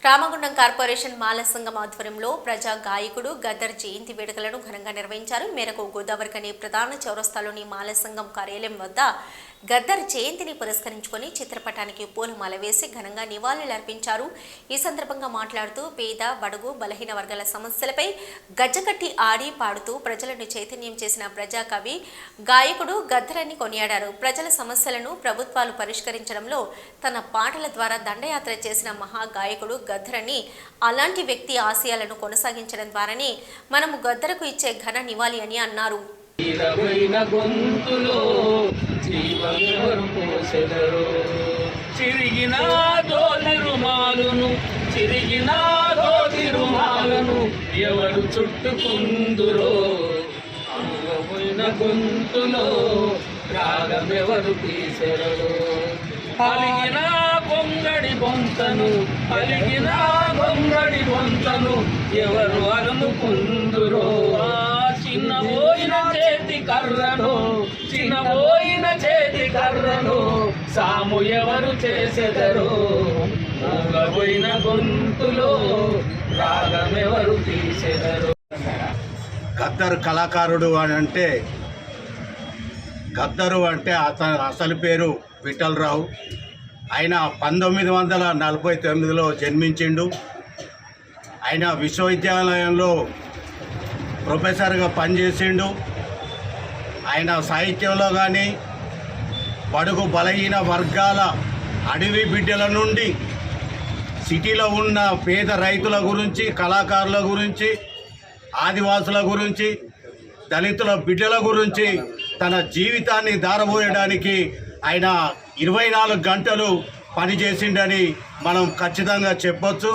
Ramagundam corporation మాల సంఘం ఆధ్వర్యంలో ప్రజా గాయకుడు గద్దర్ జయంతి వేడుకలను ఘనంగా నిర్వహించారు. మేరకు గోదావరికని ప్రధాన చౌరస్తాలోని మాల సంఘం కార్యాలయం వద్ద గద్దర్ జయంతిని పురస్కరించుకొని చిత్రపటానికి పూలమాల వేసి ఘనంగా నివాళులర్పించారు. ఈ సందర్భంగా మాట్లాడుతూ పేద, బడుగు, బలహీన వర్గాల సమస్యలపై గజ్జకట్టి ఆడి పాడుతూ ప్రజలను చైతన్యం చేసిన ప్రజా కవి గాయకుడు గద్దర్ అని కొనియాడారు. ప్రజల సమస్యలను ప్రభుత్వాలు పరిష్కరించడంలో తన పాటల ద్వారా దండయాత్ర చేసిన మహా గాయకుడు గద్దర్ అని, అలాంటి వ్యక్తి ఆశయాలను కొనసాగించడం ద్వారానే మనము గద్దర్కు ఇచ్చే ఘన నివాళి అని అన్నారు. ఎవరు చుట్టుకుందురో గొంతులో రాగమెవరు తీసెరో పలిగిన గొంగడి బొంతను ఎవరు అనుకుందురో చిన్నబోయిన చేతి కర్రను సాము ఎవరు చేసెదరో మూగబోయిన గొంతులో రాగమెవరు తీసెదరో. గద్దర్ కళాకారుడు అని అంటే గద్దరు అంటే అతని అసలు పేరు విఠలరావు. ఆయన 1949లో జన్మించిండు. ఆయన విశ్వవిద్యాలయంలో ప్రొఫెసర్గా పనిచేసిండు. ఆయన సాహిత్యంలో కానీ బడుగు బలహీన వర్గాల అడవి బిడ్డల నుండి సిటీలో ఉన్న పేద రైతుల గురించి, కళాకారుల గురించి, ఆదివాసుల గురించి, దళితుల బిడ్డల గురించి తన జీవితాన్ని దారబోయడానికి ఆయన 24 గంటలు పనిచేసిండని మనం ఖచ్చితంగా చెప్పొచ్చు.